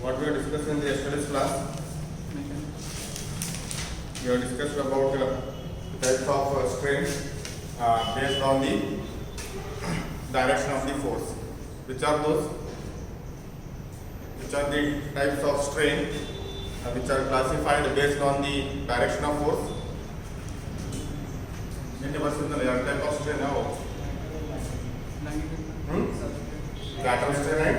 What we have discussed in the yesterday's class? We have discussed about the types of strain based on the direction of the force. Which are those? Which are the types of strain which are classified based on the direction of force? Type of strain now. Lateral strain and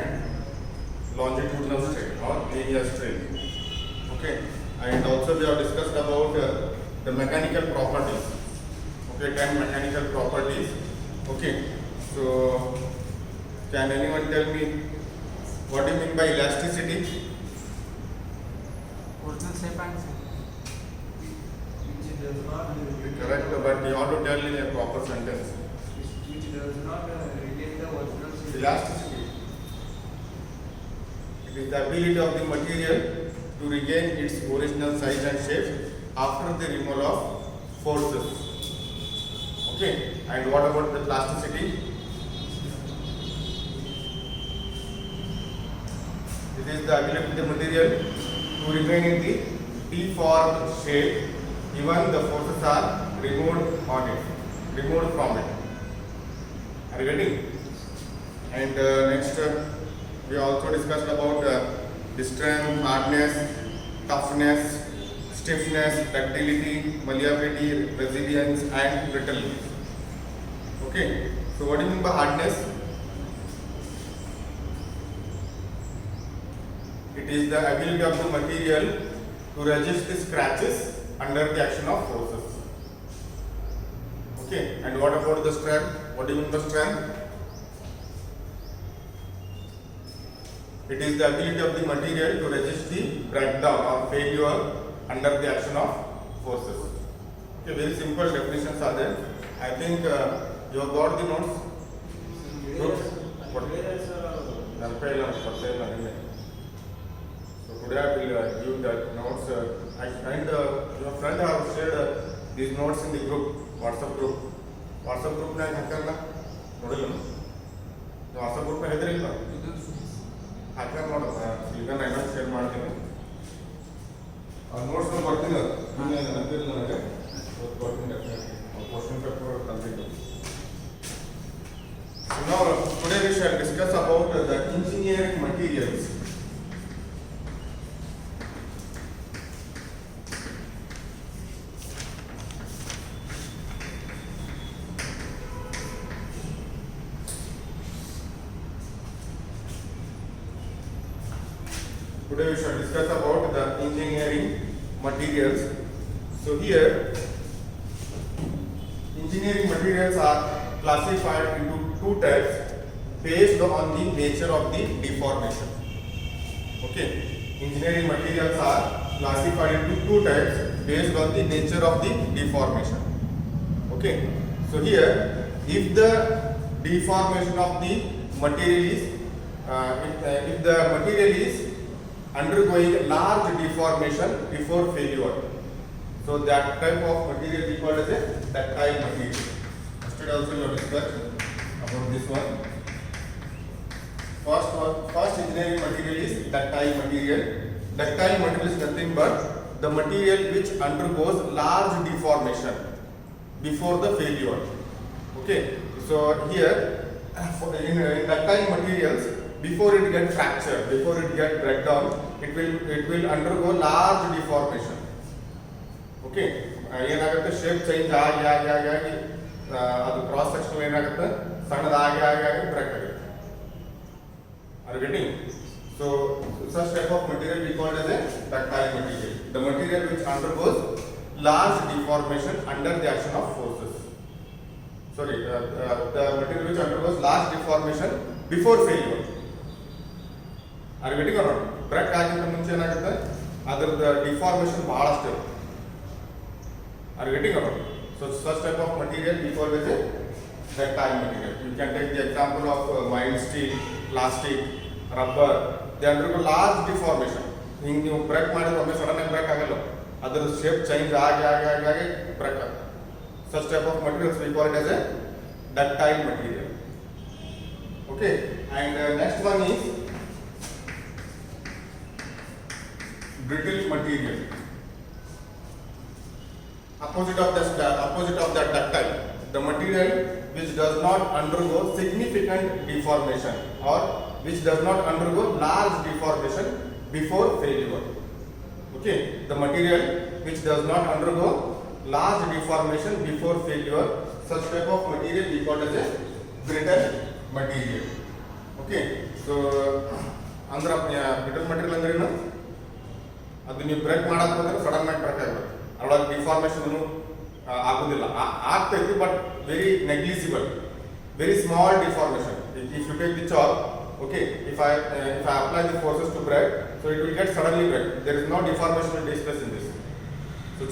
longitudinal strain or linear strain. Okay, and also we have discussed about the mechanical properties. Okay, 10 mechanical properties. Okay, so can anyone tell me what do you mean by elasticity? Original shape and which does not Correct, but you have to tell in a proper sentence. which does not relate the original shape. Elasticity. It is the ability of the material to regain its original size and shape after the removal of forces. Okay, and what about the plasticity? It is the ability of the material to remain in the deformed shape even the forces are removed from it. Are you getting? And next we also discussed about the strength, hardness, toughness, stiffness, ductility, malleability, resilience and brittleness. Okay, so what do you mean by hardness? It is the ability of the material to resist the scratches under the action of forces. Okay, and what about the strength? What do you mean by strength? It is the ability of the material to resist the breakdown or failure under the action of forces. Okay, very simple definitions are there. I think you have got the notes. Good. So today I will give the notes and your friend have shared these notes in the group, WhatsApp group. WhatsApp group na hakarna nodilla. WhatsApp group na hedrilla. ಹಾಕ್ಯಾರ ನೋಡೋಣ ಈಗ ನಾನು share ಮಾಡ್ತೀನಿ notes ಕೊಡ್ತೀನಿ ನಿನ್ನೆ ನೆನಪಿಲ್ಲ ನನಗೆ ಕೊಡ್ತೀನಿ definitely question paper complete. Now today we shall discuss about the engineering materials. Today we shall discuss about the engineering materials. So here, engineering materials are classified into two types based on the nature of the deformation. Okay, engineering materials are classified into two types based on the nature of the deformation. Okay, so here, if the deformation of the material is, if the material is undergoing large deformation before failure, so that type of material is called as a ductile material. Yesterday also we have discussed about this one. First engineering material is ductile material. Ductile material is nothing but the material which undergoes large deformation before the failure. Okay, so here in ductile materials, before it gets fractured, before it gets breakdown, it will undergo large deformation. Okay, ಏನಾಗುತ್ತೆ shape change ಆಗಿ ಅದು cross section ಏನಾಗುತ್ತೆ ಸಣ್ಣದಾಗಿ break ಆಗುತ್ತೆ. Are you getting? So such type of material we call as a ductile material. The material which undergoes large deformation under the action of forces. Sorry, the material which undergoes large deformation before failure. Are you getting or not? Break ಆಗಿಂತ ಮುಂಚೆ ಏನಾಗುತ್ತೆ ಅದರದ deformation ಬಹಳಷ್ಟು ಇರುತ್ತೆ. Are you getting or not? So such type of material we call as a ductile material. You can take the example of mild steel, plastic, rubber. They undergo large deformation. ಹಿಂಗೆ ನೀವು break ಮಾಡಿದ್ರೆ ಒಮ್ಮೆ sudden ಆಗಿ break ಆಗಲ್ಲ, ಅದರ shape change ಆಗಿ break ಆಗುತ್ತೆ. Such type of materials we call it as a ductile material. Okay, and next one is brittle material. Opposite of that ductile, the material which does not undergo significant deformation or which does not undergo large deformation before failure. Okay, the material which does not undergo large deformation before failure, such type of material we call as a brittle material. Okay, so brittle material ಅಂದ್ರೇನು? ಅದು ನೀವು break ಮಾಡಕ್ ಹೋದ್ರೆ sudden ಆಗಿ break ಆಗುತ್ತೆ, ಅದ್ರೊಳಗೆ deformation ಆಗೋದಿಲ್ಲ, ಆಗ್ತೈತಿ but very negligible, very small deformation. If you take the chalk, okay, if I apply the forces to break, so it will get suddenly break. There is no deformation will take place in this. So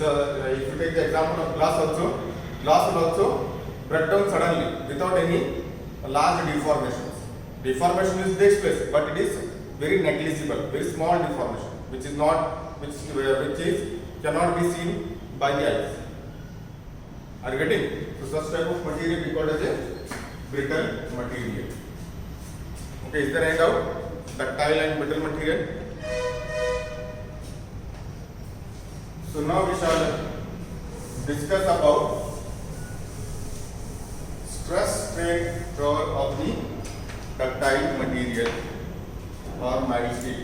if you take the example of glass will also break down suddenly without any large deformations. Deformation is takes place, but it is very negligible, very small deformation, which cannot be seen by the eyes. Are you getting? So such type of material we call as a brittle material. Okay, is there any doubt? Ductile and brittle material. So now we shall discuss about stress strain curve of the ductile material or mild steel.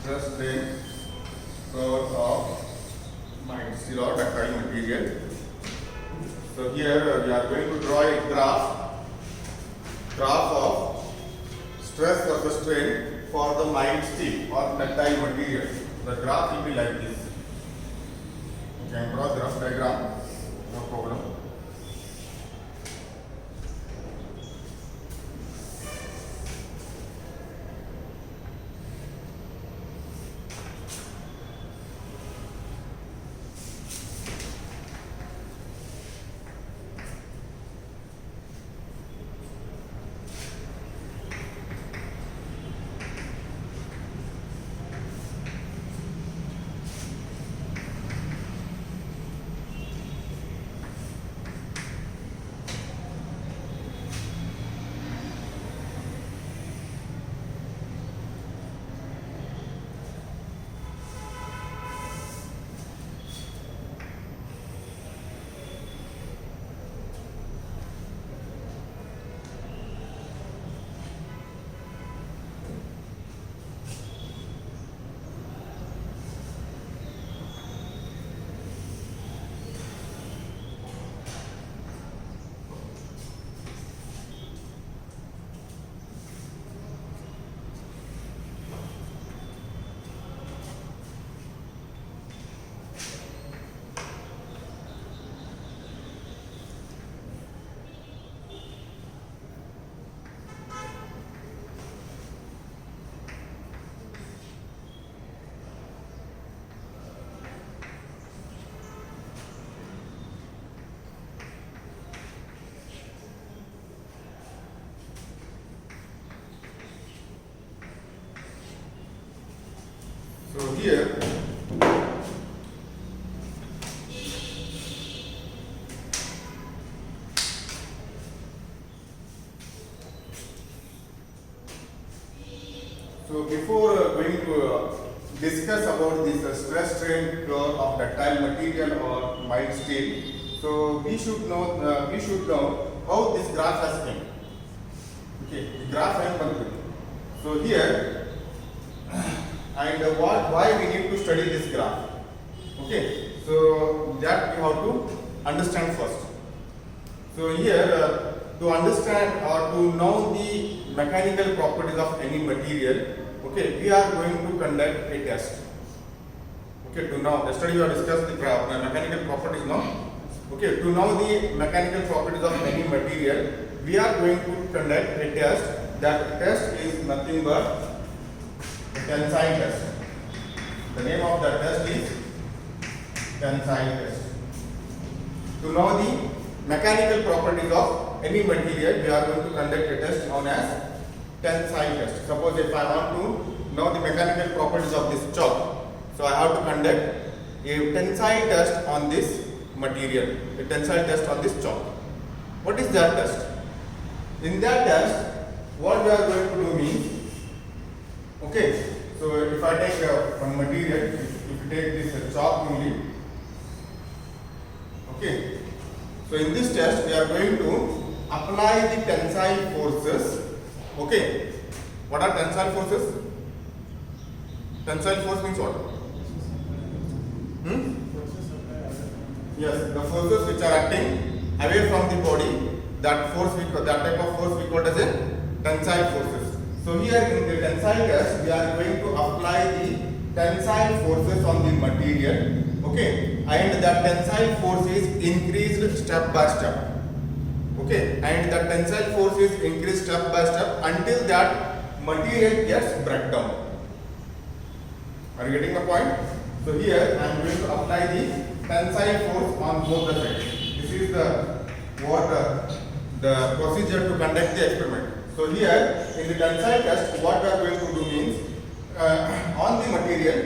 Stress strain curve of mild steel or ductile material. So here we are going to draw a graph of stress or the strain for the mild steel or ductile material. The graph will be like this. You can draw the rough diagram, no problem. So here so before going to discuss about this stress strain curve of ductile material or mild steel, so we should know how this graph has been. Okay, the graph has been. So here and why we need to study this graph. Okay, so that we have to understand first. So here to understand or to know the mechanical properties of any material, okay, we are going to conduct a test. Okay, to know yesterday we have discussed the mechanical properties now. Okay, to know the mechanical properties of any material, we are going to conduct a test. That test is nothing but a tensile test. The name of that test is tensile test. To know the mechanical properties of any material, we are going to conduct a test known as tensile test. Suppose if I want to know the mechanical properties of this chalk, so I have to conduct a tensile test on this material, a tensile test on this chalk. What is that test? In that test, what we are going to do means, okay, so if I take one material, if you take this chalk only, okay, so in this test we are going to apply the tensile forces. Okay, what are tensile forces? Tensile force means what? Yes, the forces which are acting away from the body, that type of force we call as a tensile forces. So here in the tensile test, we are going to apply the tensile forces on the material. Okay, and that tensile force is increased step by step. Okay, and the tensile force is increased step by step until that material gets break down. Are you getting the point? So here I am going to apply the tensile force on both the sides. This is the procedure to conduct the experiment. So here in the tensile test, what we are going to do means, on the material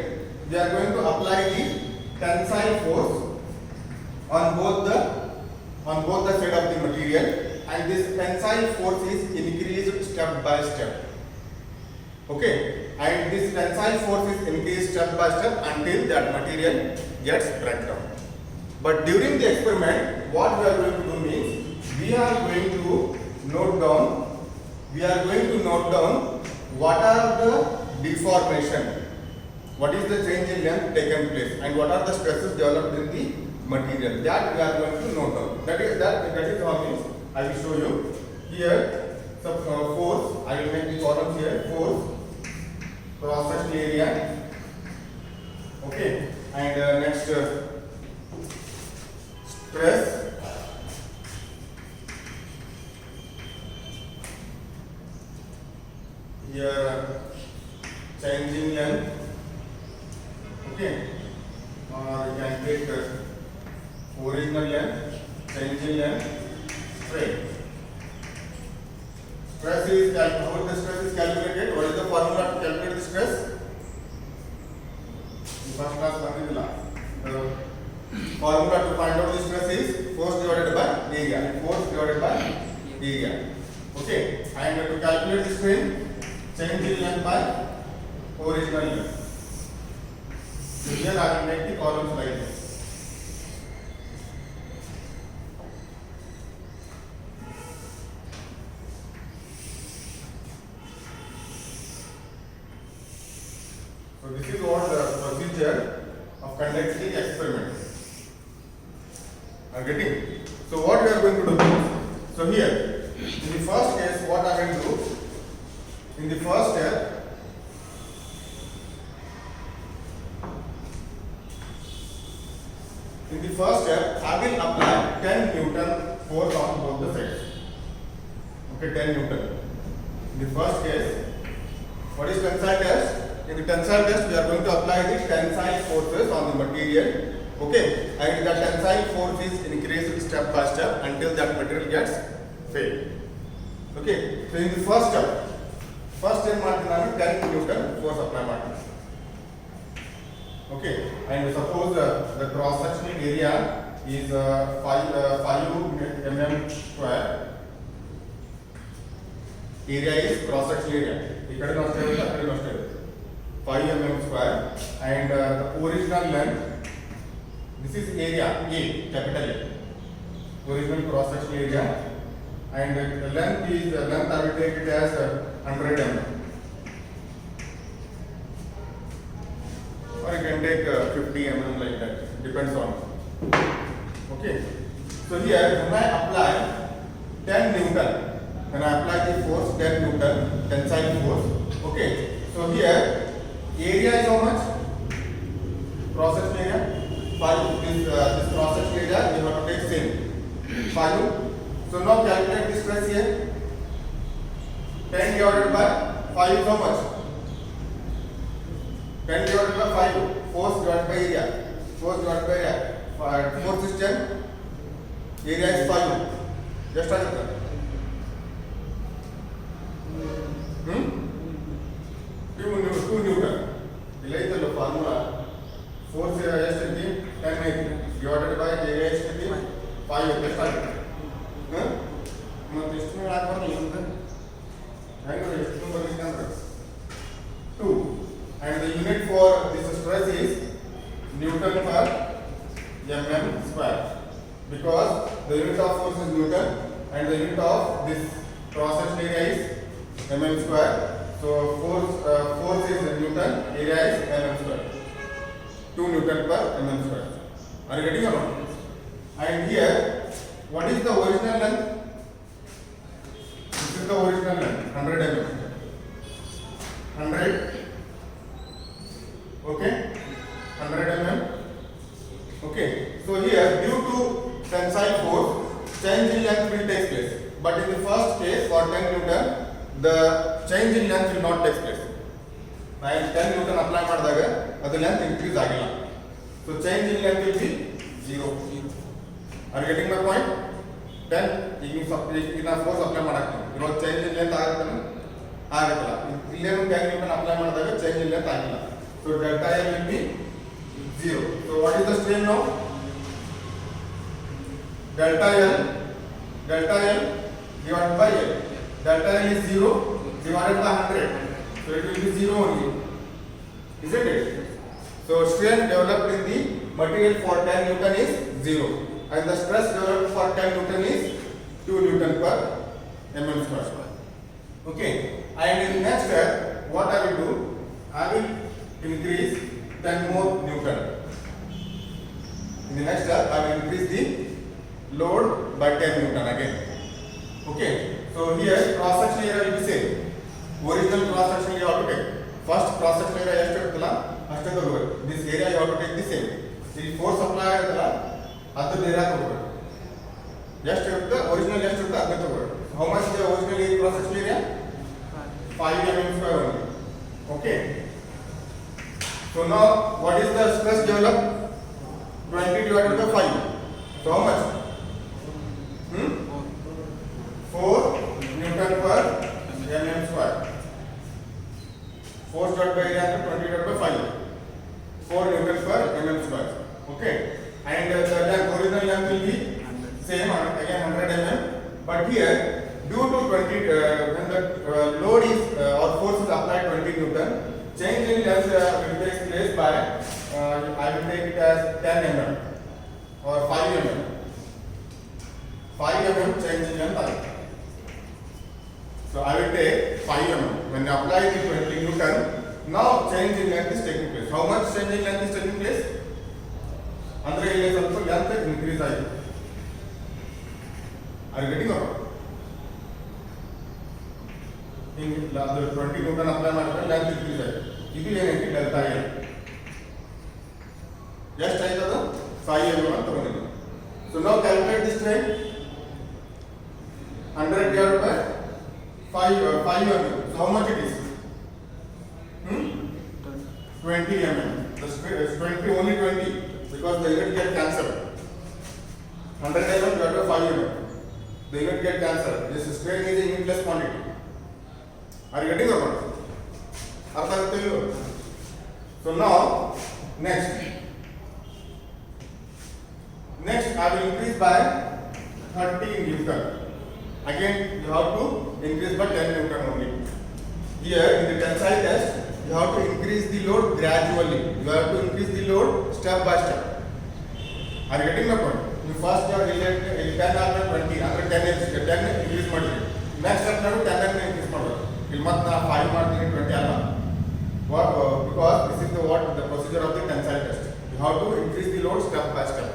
we are going to apply the tensile force on both the side of the material, and this tensile force is increased step by step. Okay, and this tensile force is increased step by step until that material gets break down. But during the experiment, what we are going to do means, we are going to note down what are the deformation, what is the change in length taken place, and what are the stresses developed in the material. That we are going to note down. That is how means I will show you. Here, some force, I will make the columns here, force, cross-section area, okay, and next stress, here change in length, okay, or you can take original length, change in length, strain. Stress is how the stress is calculated. What is the formula to calculate the stress? In first class, the formula to find out the stress is force divided by area. Force divided by area. Okay, and to calculate the strain, change in length by original length. So here I will make the columns like this. So this is what the procedure of conducting the experiment. Are you getting? So what we are going to do is, so here, in the first case, what I will do, in the first step, I will apply 10 Newton force on both the sides. Okay, 10 Newton. In the first case, what is tensile test? In the tensile test, we are going to apply the tensile forces on the material. Okay, and the tensile force is increased step by step until that material gets failed. Okay, so in the first step, first step martin 10 Newton force apply martin. Okay, and suppose the cross sectional area is 5 mm square. Area is cross sectional area. 5 mm square, and the original length, this is area A, capital A, original cross sectional area, and the length I will take it as 100 mm, or you can take 50 mm like that, depends on. Okay, so here when I apply 10 Newton, when I apply the force 10 Newton tensile force, okay, so here area is how much? Cross section area 5. This cross section area you have to take same 5. So now calculate the stress here. 10 divided by 5 is how much? 10 divided by 5. Force divided by area. Force divided by force is 10, area is 5. Just ಆಗುತ್ತೆ. Two Newton. ಇಲ್ಲ ಐತಲ್ಲ formula. Force ಎಷ್ಟೈತಿ 10 ಐತಿ divided by area ಎಷ್ಟೈತಿ 5 ಎಷ್ಟು ಆಗುತ್ತೆ. ಮತ್ತೆ ಎಷ್ಟು ಯಾಕೆ ಬರಲಿಲ್ಲ ಅಂತ ಹೆಂಗೆ ಎಷ್ಟು ಬರಲಿಕ್ಕಂದ್ರೆ 2. And the unit for this stress is Newton per mm square, because the unit of force is Newton and the unit of this cross section area is mm square. So force is Newton, area is mm square. 2 Newton per mm square. Are you getting or not? And here, what is the original length? This is the original length, 100 mm. 100. Okay, 100 mm. Okay, so here due to tensile force, change in length will take place. But in the first case, for 10 Newton, the change in length will not take place. And 10 Newton apply ಮಾಡಿದಾಗ ಅದು length increase ಆಗಿಲ್ಲ. So change in length will be 0. Are you getting my point? 10 ಈಗ force apply ಮಾಡಾಕ್ತೀನಿ. ಇವಾಗ change in length ಆಗುತ್ತಲ್ಲ? ಆಗುತ್ತಲ್ಲ. ಇಲ್ಲೇನು 10 Newton apply ಮಾಡಿದಾಗ change in length ಆಗಿಲ್ಲ. So delta L will be 0. So what is the strain now? Delta L divided by L. Delta L is 0 divided by 100. So it will be 0 only. Isn't it? So strain developed in the material for 10 Newton is 0. And the stress developed for 10 Newton is 2 Newton per mm square. Okay. And in next step, what I will do? I will increase 10 more Newton. In the next step, I will increase the load by 10 Newton again. Okay. So here cross section area will be same. Original cross section you have to take. First cross section area ಎಷ್ಟು ಇರುತ್ತಲ್ಲ ಅಷ್ಟೇ ತಗೋಬೇಕು. This area you have to take the same. ಈ force apply ಆಗುತ್ತಲ್ಲ ಅದರ area ತಗೋಬೇಕು. ಎಷ್ಟು ಇರುತ್ತೆ original ಎಷ್ಟು ಇರುತ್ತೆ ಅದನ್ನ ತಗೋಬೇಕು. How much the original cross section area? 5 mm square only. Okay. So now what is the stress developed? 20 divided by 5. So how much? 4 Newton per mm square. Force divided by area 20 divided by 5. 4 Newton per mm square. Okay. And the original length will be same again 100 mm. But here due to 20 when the load is or force is applied 20 Newton, change in length will take place by I will take it as 10 mm or 5 mm. 5 mm change in length. So I will take 5 mm. When I apply the 20 Newton, now change in length is taking place. How much change in length is taking place? Andre ಇಲ್ಲಿ ಸ್ವಲ್ಪ length increase ಆಗಿದೆ. Are you getting or not? In the 20 Newton apply ಮಾಡಿದ್ರೆ length increase ಆಗಿದೆ. ಇದು ಏನಂತ delta L. ಎಷ್ಟು ಆಯ್ತದ 5 mm ಅಂತ ತಗೊಂಡಿದ್ದೀನಿ. So now calculate this strain. 100 divided by 5 mm. So how much it is? 20 mm. The 20 only 20 because the unit get cancelled. 100 mm divided by 5 mm. The unit get cancelled. This strain is a unitless quantity. Are you getting or not? ಅರ್ಥ ಆಗುತ್ತೆ ಇಲ್ವೋ? So now next I will increase by 30 Newton. Again you have to increase by 10 Newton only. Here in the tensile test you have to increase the load gradually. You have to increase the load step by step. Are you getting my point? You first you are 10 after 20 after 10 increase ಮಾಡಿರಿ. Next step ನಾವು 10 increase ಮಾಡೋದು. ಇಲ್ಲಿ ಮತ್ತೆ 5 ಮಾಡ್ತೀನಿ 20 ಅಲ್ಲ. What because this is the procedure of the tensile test. You have to increase the load step by step.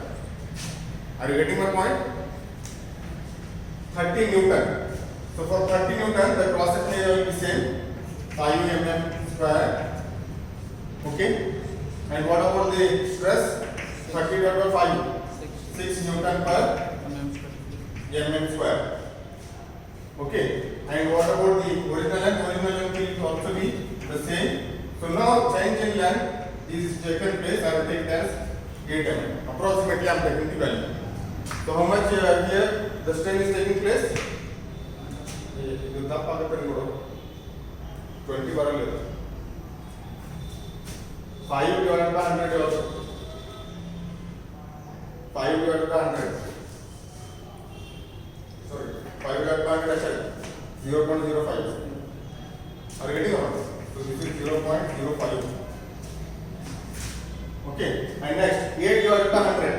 Are you getting my point? 30 Newton. So for 30 Newton, the cross section area will be same, 5 mm square. Okay. And what about the stress? 30 divided by 5, 6 Newton per mm square. Okay. And what about the original length? Original length will also be the same. So now change in length is taken place. I will take it as 8 mm. Approximately I am taking the value. So how much here the strain is taking place? ಇದು ದಪ್ಪ ಆಗುತ್ತೆ ನೋಡು 20 ಬರಲಿಲ್ಲ 5 divided by 100 also 5 divided by 100 sorry 5 divided by 100 is 0.05 are you getting or not? So this is 0.05 okay and next 8 divided by 100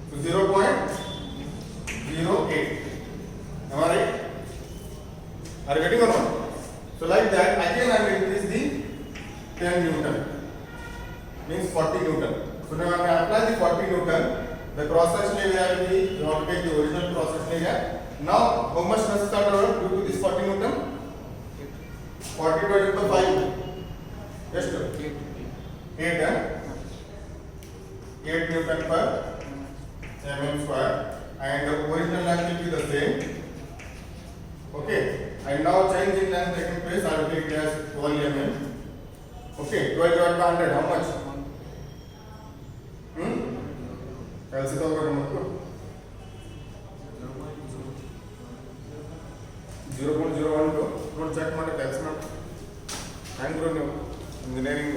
so 0.08 am I right? Are you getting or not? So like that again I will increase the 10 Newton means 40 Newton. So now when I apply the 40 Newton, the cross section area will be, you have to take the original cross section area. Now how much stress is started due to this 40 Newton? 40 divided by 5. Yes sir. 8 8 Newton per mm square and the original length will be the same. Okay. And now change in length taking place, I will take it as 12 mm. Okay, 12 divided by 100, how much? Calcito over 0.012. Don't check my calcium. Hang on, engineering.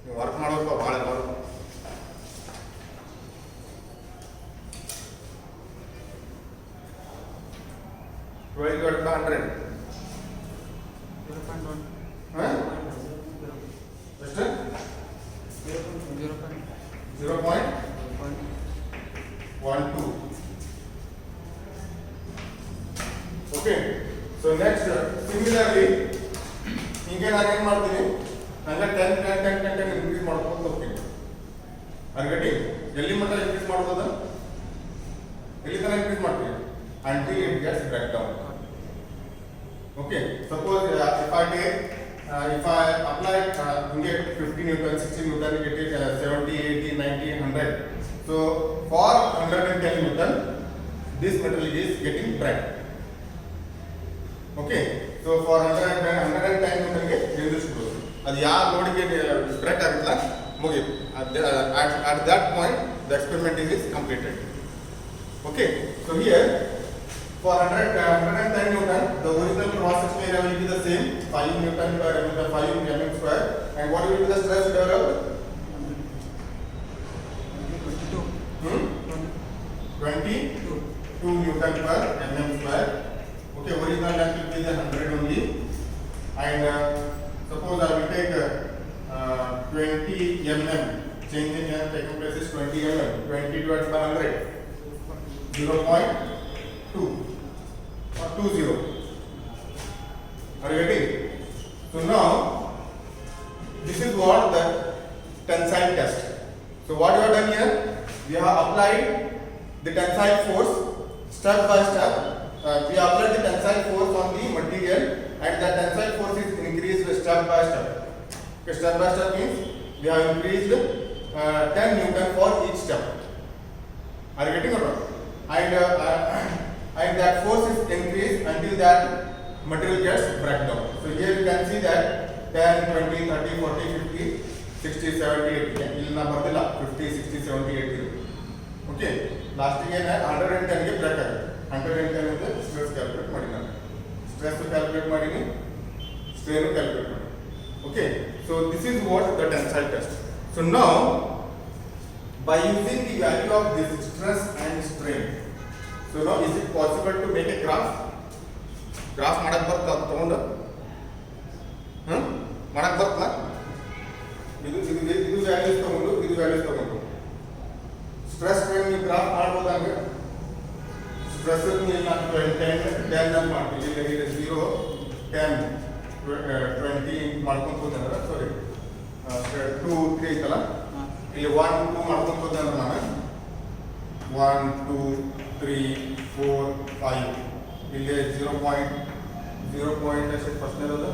You work model for all. 12 divided by 100. 0.1. Huh? Just 0.12. Okay. So next, similarly, ಹಿಂಗೆ ನಾನು ಏನು ಮಾಡ್ತೀನಿ ಹಂಗೆ 10 increase ಮಾಡ್ಕೊಂಡು ಹೋಗ್ತೀನಿ ಹಂಗಟಿ ಎಲ್ಲಿ ಮಟ್ಟ increase ಮಾಡ್ಬೋದ ಎಲ್ಲಿ ತನಕ ಇನ್ಕ್ರೀಸ್ ಮಾಡ್ತೀನಿ until it gets break down. Okay, suppose if I take if I apply you get 50 Newton, 60 Newton, you get 70, 80, 90, 100. So for 110 Newton, this material is getting break. Okay, so for 110 Newton get reduced growth. ಅದು ಯಾವ ಲೋಡಿಗೆ break ಆಗುತ್ತಲ್ಲ ಮುಗಿತು. At that point, the experiment is completed. Okay, so here. For 110 Newton, the original cross section area will be the same 5 Newton per mm, 5 mm square. And what will be the stress developed? 22 Newton per mm square. Okay, original length will be the 100 only. And suppose I will take 20 mm. Change in here taking place is 20 mm. 20 divided by 100. 0.2 or 20. Are you getting? So now this is what the tensile test. So what you have done here? We have applied the tensile force step by step. We applied the tensile force on the material, and the tensile force is increased step by step. Okay, step by step means we have increased 10 Newton for each step. Are you getting or not? And that force is increased until that material gets break down. So here you can see that 10, 20, 30, 40, 50, 60, 70, 80. ಇಲ್ಲಿ ನಾ ಬರ್ತಿಲ್ಲ 50, 60, 70, 80. Okay. ಲಾಸ್ಟಿಗೆ 110 ಗೆ break ಆಗುತ್ತೆ. 110 ಅಂತ stress calculate ಮಾಡಿ ನಾನು. Stress calculate ಮಾಡಿನಿ, ಸ್ಟ್ರೇನ್ ಕ್ಯಾಲ್ಕುಲೇಟ್ ಮಾಡಿ. Okay. So this is what the tensile test. So now by using the value of this stress and strain, so now is it possible to make a graph? Graph ಮಾಡಕ್ಕೆ ಬರ್ತಾ ತಗೊಂಡು ಮಾಡಕ್ಕೆ ಬರ್ತಲ್ಲ ಇದು values ತಗೊಂಡು ಇದು values ತಗೊಂಡು stress strain ನೀವು ಗ್ರಾಫ್ ಮಾಡ್ಬೋದಂಗೆ ಸ್ಟ್ರೆಸ್ ನೀವು ನಾನು 10 ಅಂತ ಮಾಡ್ತೀವಿ ಇಲ್ಲಿ 0 10 20 ಮಾಡ್ಕೊಂಡು ಹೋದಂದ್ರೆ ಸಾರಿ 2 3 ಐತಲ್ಲ ಇಲ್ಲಿ 1 2 ಮಾಡ್ಕೊಂಡು ಹೋದಂದ್ರೆ ನಾನು 1 2 3 4 5 ಇಲ್ಲಿ 0.0 ಎಷ್ಟು ಫಸ್ಟ್ ಇರೋದು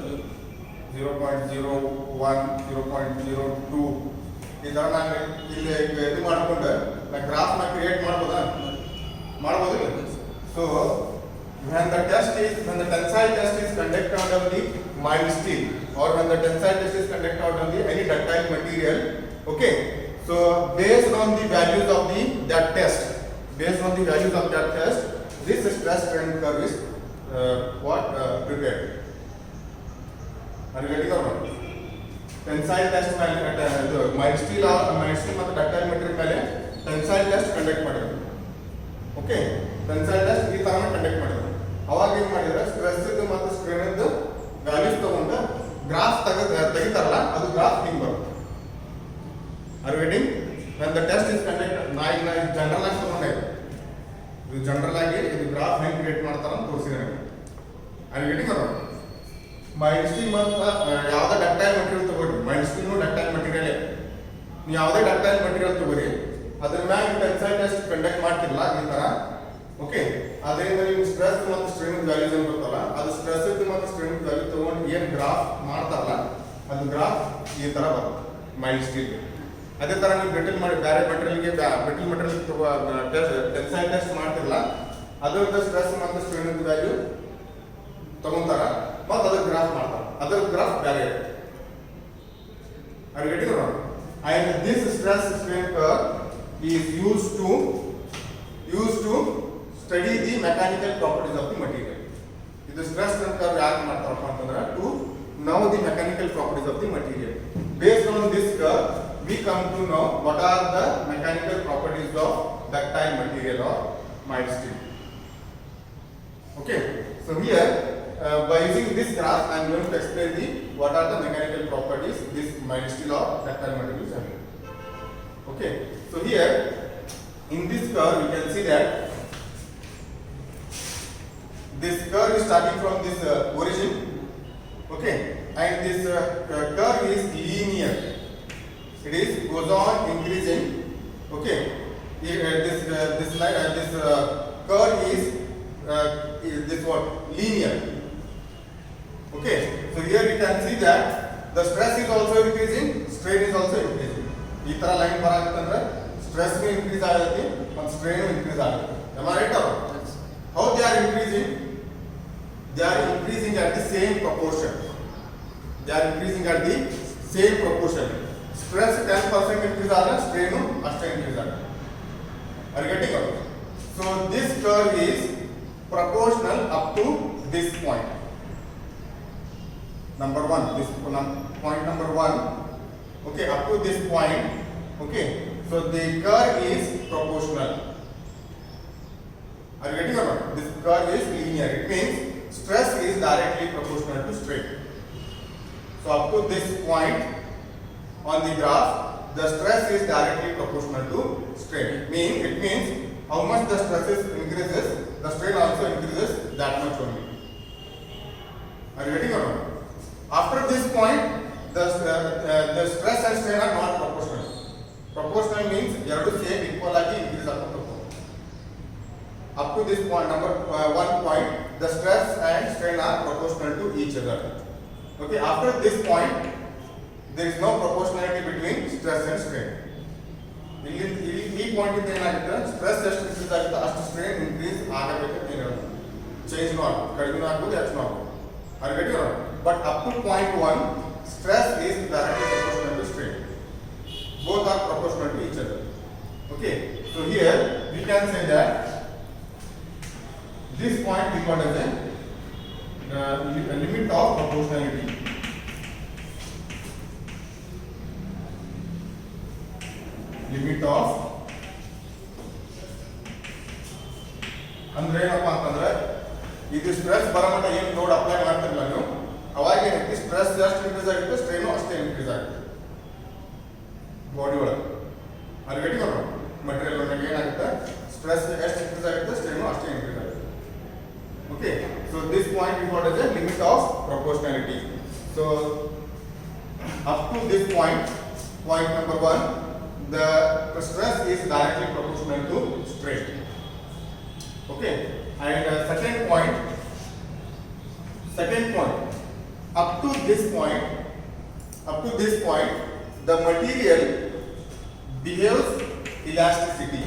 0.01 0.02 ಈ ಥರ ನಾನು ಇಲ್ಲಿ ಇದು ಮಾಡಿಕೊಂಡು ನಾನು ಗ್ರಾಫ್ನ ಕ್ರಿಯೇಟ್ ಮಾಡ್ಬೋದಾ ಮಾಡ್ಬೋದಿಲ್ಲ so when the tensile test is conducted on the mild steel, or when the tensile test is conducted on the any ductile material, okay, so based on the values of that test, this stress strain curve is prepared. Are you getting or not? Tensile test mild steel ಮತ್ತು ductile material ಮೇಲೆ tensile test conduct ಮಾಡಿದ್ರು. Okay, tensile test ಈ ತರ conduct ಮಾಡಿದ್ರು. ಅವಾಗ ಏನು ಮಾಡಿದ್ರೆ stress ಮತ್ತು ಸ್ಟ್ರೈನ್ ವ್ಯಾಲ್ಯೂಸ್ ತಗೊಂಡು ಗ್ರಾಫ್ ತೆಗಿತಾರಲ್ಲ, ಅದು ಗ್ರಾಫ್ ಹಿಂಗೆ ಬರುತ್ತೆ. Are you getting? when the test is conducted, ನಾ ಜನರಲ್ ಆಗಿ ತಗೊಂಡೆ, ಇದು ಜನರಲ್ ಆಗಿ ಇದು ಗ್ರಾಫ್ ಹೆಂಗೆ ಕ್ರಿಯೇಟ್ ಮಾಡ್ತಾರ ಅಂತ ತೋರಿಸಿದೆ. Are you getting? Mild steel ಮತ್ತು ಯಾವುದೇ ಡಕ್ಟೈಲ್ ಮಟೀರಿಯಲ್ ತಗೋರಿ, ಮೈಲ್ಡ್ ಸ್ಟೀಲ್ ಡಕ್ಟೈಲ್ ಮಟೀರಿಯಲ್, ನೀವು ಯಾವುದೇ ಡಕ್ಟೈಲ್ ಮಟೀರಿಯಲ್ ತಗೋರಿ, ಅದ್ರ ಮ್ಯಾಗ ಟೆನ್ಸೈಲ್ ಟೆಸ್ಟ್ ಕಂಡಕ್ಟ್ ಮಾಡ್ತಿರಲ್ಲ ಈ ತರ. ಓಕೆ, ಅದರಿಂದ ನೀವು ಸ್ಟ್ರೆಸ್ ಮತ್ತು ಸ್ಟ್ರೈನ್ ವ್ಯಾಲ್ಯೂಸ್ ಏನು ಬರ್ತಲ್ಲ, ಅದು ಸ್ಟ್ರೆಸ್ ಮತ್ತು ಸ್ಟ್ರೈನ್ ವ್ಯಾಲ್ಯೂ ತಗೊಂಡು ಏನು ಗ್ರಾಫ್ ಮಾಡ್ತಾರಲ್ಲ, ಅದು ಗ್ರಾಫ್ ಈ ತರ ಬರುತ್ತೆ ಮೈಲ್ಡ್ ಸ್ಟೀಲ್. ಅದೇ ತರ ನೀವು ಬ್ರಿಟಲ್ ಮಾಡಿ ಬೇರೆ ಮಟೀರಿಯಲ್ಗೆ ಬ್ರಿಟಲ್ ಮಟೀರಿಯಲ್ ಟೆನ್ಸೈಲ್ ಟೆಸ್ಟ್ ಮಾಡ್ತಿರಲ್ಲ, ಅದರದ ಸ್ಟ್ರೆಸ್ ಮತ್ತು ಸ್ಟ್ರೈನ್ ವ್ಯಾಲ್ಯೂ ತಗೊಂತಾರ ಮತ್ತು ಅದರ ಗ್ರಾಫ್ ಮಾಡ್ತಾರೆ, ಅದರ ಗ್ರಾಫ್ ಬೇರೆ ಇರುತ್ತೆ. Are you getting it wrong? And this stress strain curve is used to study the mechanical properties of the material. ಇದು stress strain curve ಯಾಕೆ ಮಾಡ್ತಾರಪ್ಪ ಅಂತಂದ್ರೆ to know the mechanical properties of the material. Based on this curve, we come to know what are the mechanical properties of ductile material or mild steel. Okay, so here by using this graph, I am going to explain what are the mechanical properties this mild steel or ductile materials have. Okay, so here in this curve you can see that this curve is starting from this origin. Okay, and this curve is linear. It is goes on increasing. Okay, this curve is this what linear. Okay, so here you can see that the stress is also increasing, strain is also increasing. ಈ ತರ line ಬರಾಕತ್ತಂದ್ರೆ stress increase ಆಗುತ್ತೆ ಮತ್ತು strain increase ಆಗುತ್ತೆ. Am I right or not? How they are increasing? They are increasing at the same proportion. They are increasing at the same proportion. Stress 10% increase ಆದ್ರೆ strain ಅಷ್ಟೇ increase ಆಗುತ್ತೆ. Are you getting it? So this curve is proportional up to this point. Number one, this point number one, okay, up to this point, okay, so the curve is proportional. Are you getting or not? This curve is linear. It means stress is directly proportional to strain. So up to this point on the graph, the stress is directly proportional to strain. It means how much the stress increases, the strain also increases that much only. Are you getting or not? After this point, the stress and strain are not proportional. Proportional means ಎರಡು same equal ಆಗಿ increase ಆಗ್ತಾ ಹೋಗ್ತವೆ. Up to this point, number one point, the stress and strain are proportional to each other. Okay, after this point, there is no proportionality between stress and strain. ಈ point ಇಂದ ಏನಾಗುತ್ತೆ, stress ಎಷ್ಟು increase ಆಗುತ್ತೆ ಅಷ್ಟು strain increase ಆಗಬೇಕು, change ಆಗಬೇಕು, ಕಡಿಮೆ ಆಗ್ಬೋದು, ಹೆಚ್ಚು ಆಗ್ಬೋದು. Are you getting it? But up to point 1, stress is directly proportional to strain. Both are proportional to each other. Okay, so here we can say that this point is called as a limit of proportionality. Limit of ಅಂದ್ರೆ ಏನಪ್ಪಾ ಅಂತಂದ್ರೆ ಇದು stress ಬರಮಟ ಏನು load apply ಮಾಡ್ತಿರಲ್ಲ ನೀವು, ಅವಾಗ ಏನೈತಿ stress ಎಷ್ಟು ಇನ್ಕ್ರೀಸ್ ಆಗುತ್ತೆ, ಸ್ಟ್ರೈನು ಅಷ್ಟೇ ಇನ್ಕ್ರೀಸ್ ಆಗುತ್ತೆ ಬಾಡಿ ಒಳಗೆ. ಅಲ್ಲಿ ಗಟ್ಟಿ ಬರೋಣ ಮಟೀರಿಯಲ್ ಒಳಗೆ ಏನಾಗುತ್ತೆ, ಸ್ಟ್ರೆಸ್ ಎಷ್ಟು ಇನ್ಕ್ರೀಸ್ ಆಗುತ್ತೆ, ಸ್ಟ್ರೈನು ಅಷ್ಟೇ ಇನ್ಕ್ರೀಸ್ ಆಗುತ್ತೆ. Okay, so this point is what is the limit of proportionality. So up to this point number 1, the stress is directly proportional to strain. Okay, and second point, up to this point, the material behaves elasticity.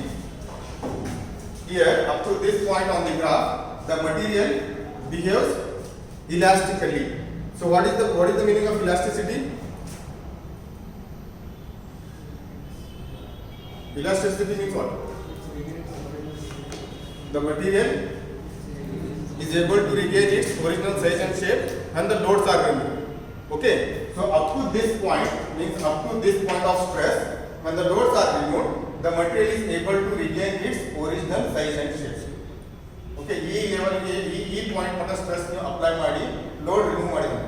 Here, up to this point on the graph, the material behaves elastically. So what is the meaning of elasticity? Elasticity means what? The material is able to regain its original size and shape and the loads are removed. Okay, so up to this point means up to this point of stress, when the loads are removed, the material is able to regain its original size and shape. Okay, ಈ ಲೆವೆಲ್ಗೆ ಈ point ಮಟ್ಟ stress ನೀವು apply ಮಾಡಿ load remove ಮಾಡಿದ್ರೆ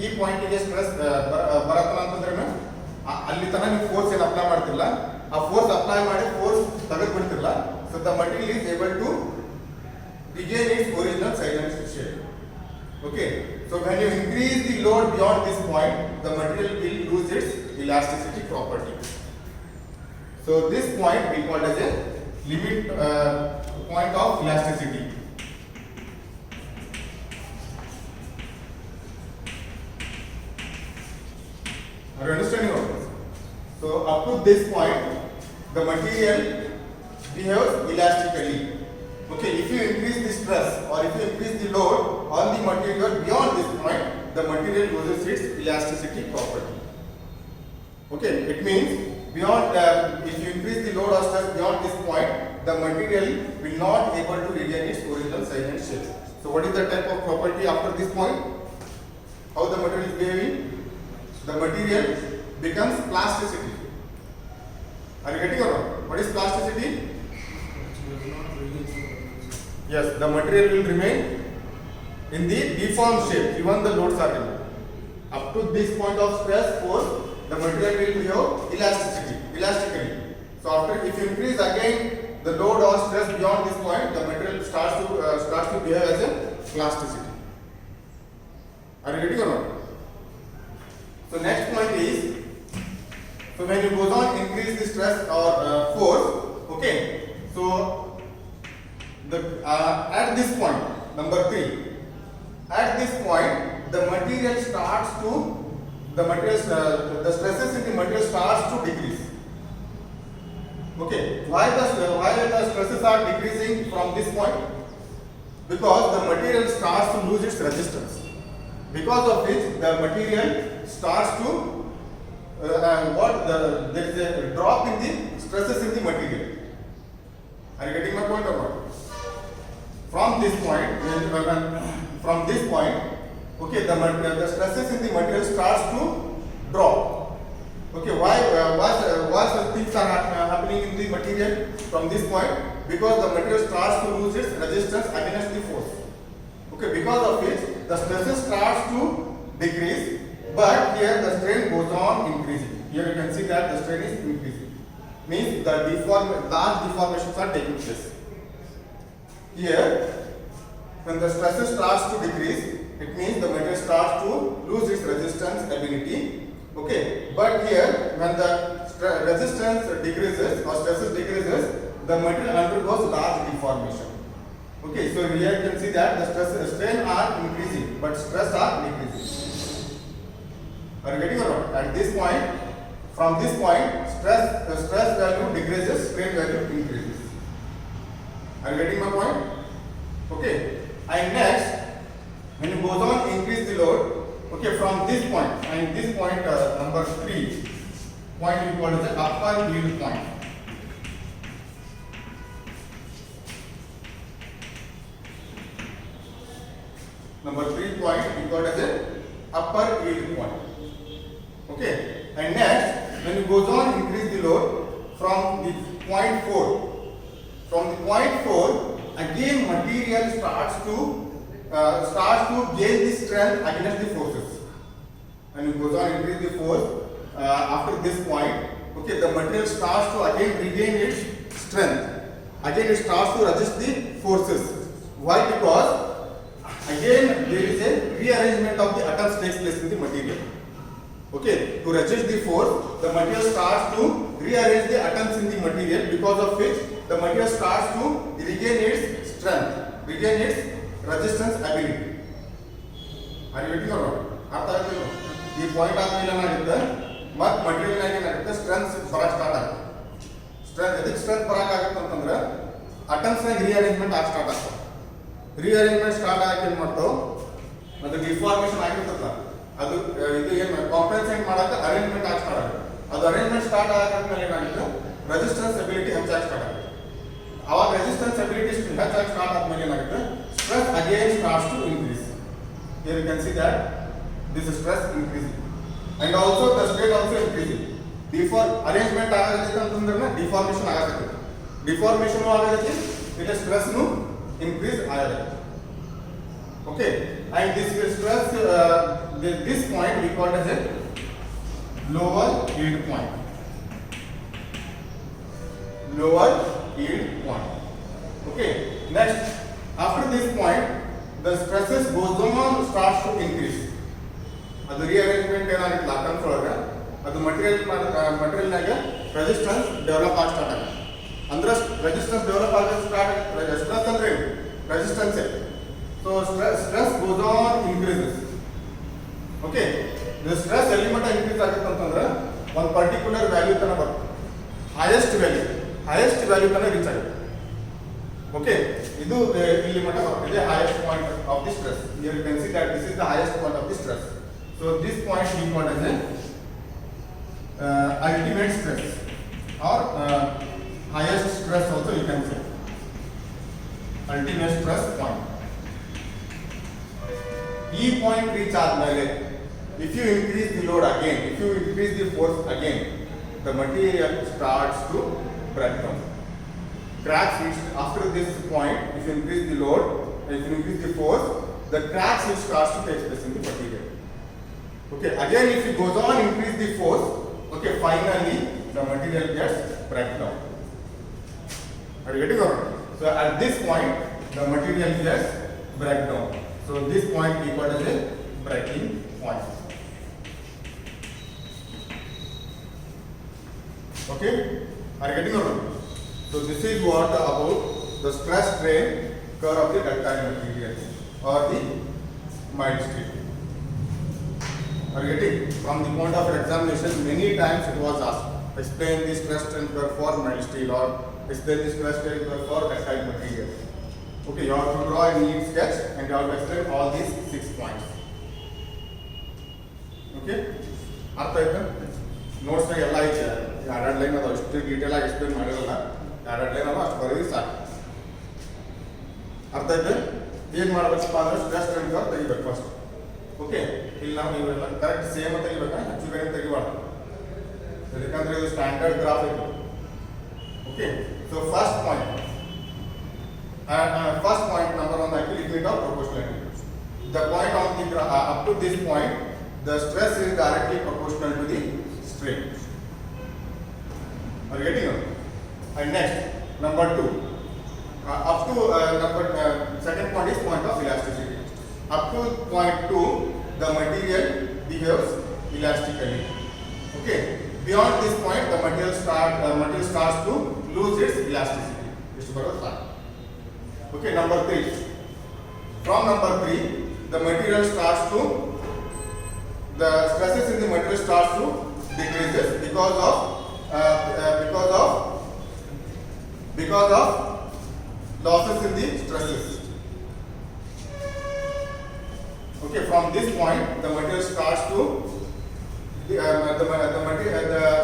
ಈ ಪಾಯಿಂಟಿಗೆ stress ಬರತ್ತಲ್ಲ ಅಂತಂದ್ರೆ ಅಲ್ಲಿ ತನಕ ನೀವು ಫೋರ್ಸ್ ಏನು ಅಪ್ಲೈ ಮಾಡ್ತಿಲ್ಲ, ಆ ಫೋರ್ಸ್ ಅಪ್ಲೈ ಮಾಡಿ ಫೋರ್ಸ್ ತೆಗೆದು ಬಿಡ್ತಿರಲ್ಲ. So the material is able to regain its original size and shape. Okay, so when you increase the load beyond this point, the material will lose its elasticity property. So this point we call as a limit point of elasticity. Are you understanding what? So up to this point, the material behaves elastically. Okay, if you increase the stress or if you increase the load on the material beyond this point, the material loses its elasticity property. Okay, it means beyond if you increase the load or stress beyond this point, the material will not able to regain its original size and shape. So what is the type of property after this point? How the material is behaving? The material becomes plasticity. Are you getting or not? What is plasticity? Yes, the material will remain in the deformed shape even the loads are removed. Up to this point of stress force, the material will behave elastically. So after if you increase again the load or stress beyond this point, the material starts to behave as a plasticity. Are you getting or not? So next point is, so when you goes on increase the stress or force, okay, so at this point, number 3, at this point the material starts to the stresses in the material starts to decrease. Okay, why the stresses are decreasing from this point? Because the material starts to lose its resistance, because of which the material starts to there is a drop in the stresses in the material. Are you getting my point or not? From this point, okay, the stresses in the material starts to drop. Okay, why such things are happening in the material from this point? Because the material starts to lose its resistance against the force. Okay, because of which the stresses starts to decrease, but here the strain goes on increasing. Here you can see that the strain is increasing. Means the large deformations are taking place. Here, when the stresses starts to decrease, it means the material starts to lose its resistance ability. Okay, but here when the resistance decreases or stresses decreases, the material undergoes large deformation. Okay, so here you can see that the strain are increasing, but stress are decreasing. Are you getting or not? At this point, from this point, the stress value decreases, strain value increases. Are you getting my point? Okay. And next, when you goes on increase the load, okay, from this point, and this point number 3 point we call as the upper yield point. Number 3 point we call as the upper yield point. Okay. And next, when it goes on increase the load from the point 4, again material starts to gain the strength against the forces. When it goes on increase the force after this point, okay, the material starts to again regain its strength. Again it starts to resist the forces. Why? Because again there is a rearrangement of the atoms takes place in the material. Okay, to resist the force, the material starts to rearrange the atoms in the material, because of which the material starts to regain its strength, regain its resistance ability. Are you getting or not? ಅರ್ಥ ಆಗ್ತಿಲ್ಲ. ಈ point ಆದ್ಮೇಲೆ ಏನಾಗುತ್ತೆ, ಮತ್ತೆ material ಆಗಿ ಏನಾಗುತ್ತೆ, strength ಬರಕ್ಕೆ start ಆಗುತ್ತೆ. ಸ್ಟ್ರೆಂತ್ ಬರಕ್ಕೆ ಆಗುತ್ತೆ ಅಂತಂದ್ರೆ ಅಟಮ್ಸ್ ನಾಗ ರೀಅರೇಂಜ್ಮೆಂಟ್ ಆಗಿ ಸ್ಟಾರ್ಟ್ ಆಗ್ತದೆ. ರೀಅರೇಂಜ್ಮೆಂಟ್ ಸ್ಟಾರ್ಟ್ ಆಗಕ್ಕೆ ಏನು ಮಾಡ್ತಾವೆ ಅದು ಡಿಫಾರ್ಮೇಷನ್ ಆಗಿರ್ತಲ್ಲ ಅದು ಇದು ಏನು ಕಾಂಪೆನ್ಸೇಟ್ ಮಾಡಕ್ಕೆ ಅರೇಂಜ್ಮೆಂಟ್ ಆಗಿ ಸ್ಟಾರ್ಟ್ ಆಗುತ್ತೆ ಅದು ಅರೇಂಜ್ಮೆಂಟ್ ಸ್ಟಾರ್ಟ್ ಆದ್ಮೇಲೆ ಏನಾಗುತ್ತೆ ರೆಸಿಸ್ಟೆನ್ಸ್ ಎಬಿಲಿಟಿ ಹೆಚ್ಚಾಗಿ ಸ್ಟಾರ್ಟ್ ಆಗುತ್ತೆ ಅವಾಗ ರೆಸಿಸ್ಟೆನ್ಸ್ ಎಬಿಲಿಟಿ ಹೆಚ್ಚಾಗಿ ಸ್ಟಾರ್ಟ್ ಆದ್ಮೇಲೆ ಏನಾಗುತ್ತೆ stress again starts to increase here you can see that this stress increasing and also the strain also increasing arrangement ಆಗತ್ತೆ ಅಂತಂದ್ರೆ ಡಿಫಾರ್ಮೇಷನ್ ಆಗತ್ತೆ ಡಿಫಾರ್ಮೇಷನ್ ಆಗತ್ತೆ ಇಲ್ಲಿ ಸ್ಟ್ರೆಸ್ ನು increase higher. Okay, and this stress this point we call as a lower yield point. Lower yield point. Okay, next after this point the stresses goes on starts to increase. ಅದು rearrangement ಏನಾಗುತ್ತೆ ಲಾಟನ್ಸ್ ಒಳಗೆ ಅದು material ನಾಗ resistance develop ಆಗಿ start ಆಗುತ್ತೆ ಅಂದ್ರೆ resistance develop ಆಗಿ start stress ಅಂದ್ರೆ resistance so stress goes on increases okay the stress ಎಲ್ಲಿ ಮಟ್ಟ ಇನ್ಕ್ರೀಸ್ ಆಗುತ್ತೆ ಅಂತಂದ್ರೆ ಒಂದು ಪರ್ಟಿಕ್ಯುಲರ್ ವ್ಯಾಲ್ಯೂ ತನಕ ಬರುತ್ತೆ ಹೈಯೆಸ್ಟ್ ವ್ಯಾಲ್ಯೂ ತನಕ ರೀಚ್ ಆಗುತ್ತೆ ಓಕೆ ಇದು ಇಲ್ಲಿ ಮಟ್ಟ ಬರುತ್ತೆ highest point of the stress here you can see that this is the highest point of the stress so this point we called as a ultimate stress or highest stress also you can say ultimate stress point e point reach admele if you increase the load again if you increase the force again the material starts to break down cracks reach after this point if you increase the load if you increase the force the cracks will start to take place in the material okay again if it goes on increase the force okay finally the material gets break down. Are you getting it? So at this point, the material gets break down. So this point we call as a breaking point. Okay? Are you getting it? So this is what about the stress strain curve of the ductile material or the mild steel. Are you getting? From the point of examination, many times it was asked, explain the stress strain curve for mild steel or explain the stress strain curve for ductile material. Okay, you have to draw a neat sketch and you have to explain all these 6 points. Okay? ಅರ್ಥ ಆಯ್ತಾ ನೋಟ್ಸ್ನಾಗ ಎಲ್ಲ ಐತೆ ಎರಡು line ಅದಾವ ಇಷ್ಟು detail ಆಗಿ explain ಮಾಡಿರಲ್ಲ ಎರಡು ಲೈನ್ ಅದಾವ ಅಷ್ಟು ಬರೀ ಸಾಕು ಅರ್ಥ ಆಯ್ತು ಏನು ಮಾಡ್ಬೇಕಪ್ಪ ಅಂದ್ರೆ ಸ್ಟ್ರೆಸ್ ಸ್ಟ್ರೇನ್ ಕರ್ವ್ ತೆಗಿಬೇಕು ಫಸ್ಟ್ ಓಕೆ ಇಲ್ಲಿ ನಾವು ಇವೆಲ್ಲ ಕರೆಕ್ಟ್ ಸೇಮ್ ತೆಗಿಬೇಕಾ ಆಕ್ಚುಲಿ ತೆಗಿಬಾರ್ದು ಯಾಕಂದ್ರೆ ಇದು ಸ್ಟ್ಯಾಂಡರ್ಡ್ ಗ್ರಾಫ್ ಇದು okay so first point number 1 actually limit of proportionality the point on the up to this point the stress is directly proportional to the strain are you getting it and next number 2 up to second point is point of elasticity up to point 2 the material behaves elastically okay beyond this point the material starts to lose its elasticity istu barutta okay number 3 from number 3 the material starts to the stresses in the material starts to decreases because of losses in the stresses okay from this point the material starts to the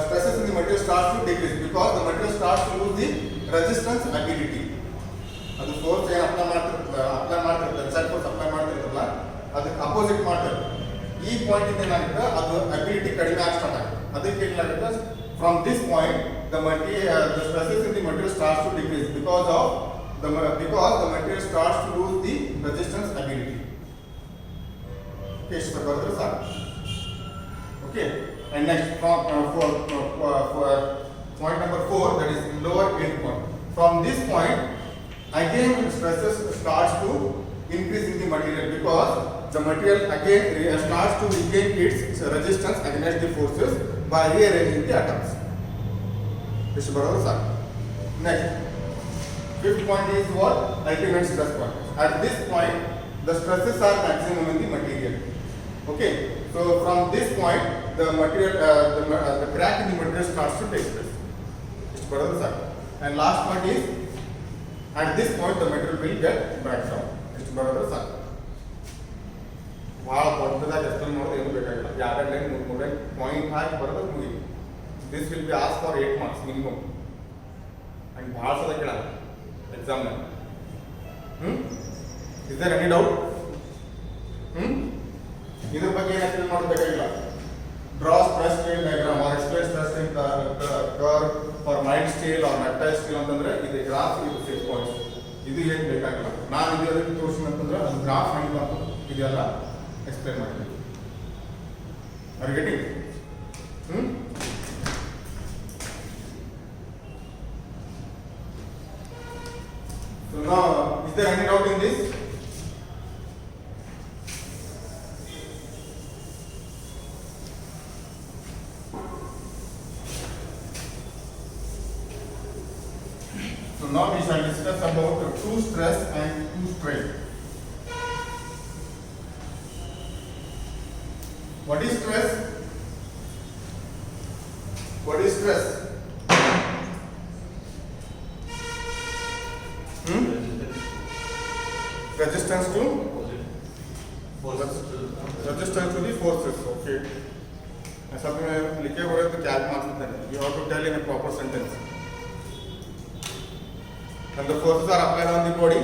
stresses in the material starts to decrease because the material starts to lose the resistance ability. ಅದು force ಏನು apply ಮಾಡ್ತಿರ್ತಾರೆ set force apply ಮಾಡ್ತಿರ್ತಾರಲ್ಲ ಅದಕ್ಕೆ opposite ಮಾಡ್ತಾರೆ ಈ point ಇಂದ ಏನಾಗುತ್ತೆ ಅದು ability ಕಡಿಮೆ ಆಗಿ ಸ್ಟಾರ್ಟ್ ಆಗುತ್ತೆ ಅದಕ್ಕೆ ಏನಾಗುತ್ತೆ from this point the stresses in the material starts to decrease because the material starts to lose the resistance ability. Okay, so further sir. Okay, and next for point number 4, that is lower end point. From this point, again stresses starts to increase in the material because the material again starts to regain its resistance against the forces by rearranging the atoms. This is what sir. Next, fifth point is what? Ultimate stress point. At this point, the stresses are maximum in the material. Okay, so from this point, the material, the crack in the material starts to take place. This is what sir. And last point is, at this point, the material will get break down. This is ಇಷ್ಟು ಬರೋದ್ರೆ ಸಾಕು. ಭಾಳ ದೊಡ್ಡದಾಗಿ explain ಮಾಡೋದು ಏನು ಬೇಕಾಗಿಲ್ಲ. ಎರಡು line ಮೂರು line point ಹಾಕಿ ಬರೋದು ಮುಗಿದು. ದಿಸ್ ವಿಲ್ ಬಿ ಆಸ್ ಫಾರ್ 8 marks ಮಿನಿಮಮ್. ಹಂಗೆ ಭಾಳ ಸಲ ಕೇಳಲ್ಲ ಎಕ್ಸಾಮ್ನಲ್ಲಿ. Is there any doubt? ಇದ್ರ ಬಗ್ಗೆ ಏನು ಎಕ್ಸ್ಪ್ಲೇನ್ ಮಾಡಬೇಕಾಗಿಲ್ಲ. Draw stress strain diagram or explain stress strain curve for mild steel or metal scale ಅಂತಂದ್ರೆ ಇದು ಗ್ರಾಫ್, ಇದು 6 points. ಇದು ಏನು ಬೇಕಾಗಿಲ್ಲ. ನಾನು ಇದು ಅದಕ್ಕೆ ತೋರಿಸಿನ ಅಂತಂದ್ರೆ ಅದು ಗ್ರಾಫ್ ಹೆಂಗೆ ಬಂತು ಇದೆಲ್ಲ ಎಕ್ಸ್ಪ್ಲೇನ್ ಮಾಡ್ತೀನಿ. Are getting? So now, is there any doubt in this? So now we shall discuss about true stress and true strain. What is stress? What is stress? Resistance to resistance to the forces. Okay. ऐसा तो मैं लिखे हुए तो क्या marks हैं? You have to tell in a proper sentence. And the forces are applied on the body.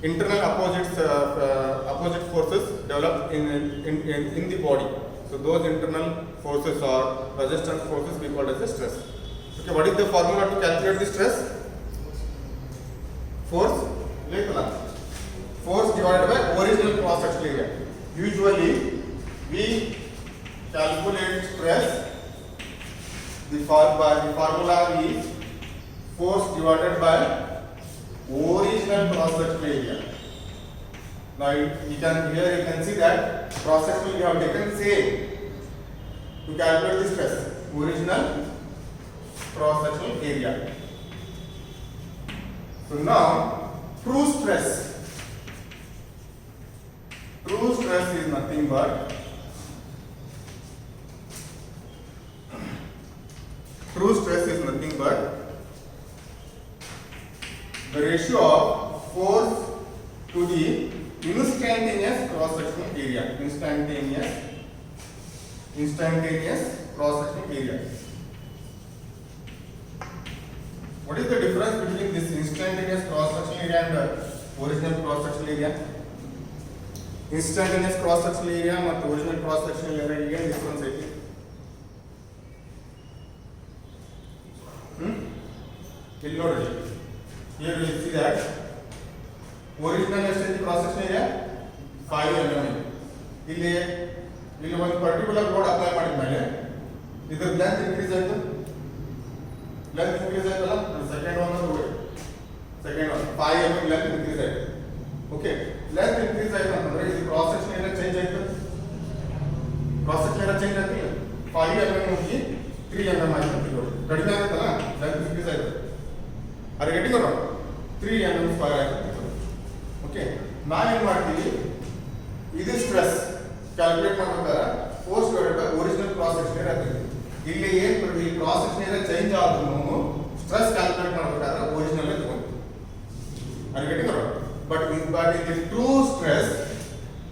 Internal opposite forces develop in the body. So those internal forces or resistance forces we call as the stress. Okay. What is the formula to calculate the stress? Force. Force divided by original cross sectional area. Usually we calculate stress. The formula is force divided by original cross sectional area. Now you can see that cross sectional we have taken same to calculate the stress. Original cross sectional area. So now true stress. True stress is nothing but the ratio of force to the instantaneous cross sectional area. Instantaneous cross sectional area. What is the difference between this instantaneous cross sectional area and the original cross sectional area? Instantaneous cross sectional area and original cross sectional area again difference ಐತಿ. ಇಲ್ಲಿ ನೋಡ್ರಿ, here you see that original ಎಷ್ಟೈತಿ cross section area 5 mm. ಇಲ್ಲಿ ಒಂದು particular load apply ಮಾಡಿದ ಮೇಲೆ ಇದರ length increase ಆಯ್ತು. ಲೆಂತ್ ಇನ್ಕ್ರೀಸ್ ಆಯ್ತಲ್ಲ, ಸೆಕೆಂಡ್ ಒನ್ ನೋಡಿ, second one 5 mm length increase ಆಯ್ತು. ಓಕೆ, ಲೆಂತ್ ಇನ್ಕ್ರೀಸ್ ಆಯ್ತು ಅಂತಂದ್ರೆ ಇದು ಕ್ರಾಸ್ ಸೆಕ್ಷನ್ ಏರಿಯಾ ಚೇಂಜ್ ಆಯ್ತು. ಕ್ರಾಸ್ ಸೆಕ್ಷನ್ ಏರಿಯಾ ಚೇಂಜ್ ಆಯ್ತು. 5 mm ಹೋಗಿ 3 mm ಆಯ್ತು. ನೋಡಿ ಕಡಿಮೆ ಆಗುತ್ತಲ್ಲ, ಲೆಂತ್ ಇನ್ಕ್ರೀಸ್ ಆಯ್ತು. ಅರೆ ಗೆಟಿಂಗ್ ಅರೌಂಡ್ 3 mm ಸ್ಕ್ವೇರ್ ಆಯ್ತು. ಓಕೆ, ನಾವೇನ್ ಮಾಡ್ತೀವಿ, ಇದು ಸ್ಟ್ರೆಸ್ ಕ್ಯಾಲ್ಕುಲೇಟ್ ಮಾಡ್ಬೇಕಾದ್ರೆ force divided by original cross section area ಆಗ್ತದೆ. ಇಲ್ಲಿ ಏನು ಈ ಕ್ರಾಸ್ ಸೆಕ್ಷನ್ ಏರಿಯಾ ಚೇಂಜ್ ಆದ್ರೂ ಸ್ಟ್ರೆಸ್ ಕ್ಯಾಲ್ಕುಲೇಟ್ ಮಾಡ್ಬೇಕಾದ್ರೆ ಒರಿಜಿನಲ್ ತಗೊಂಡು. ಅರೆ getting around. But in the true stress,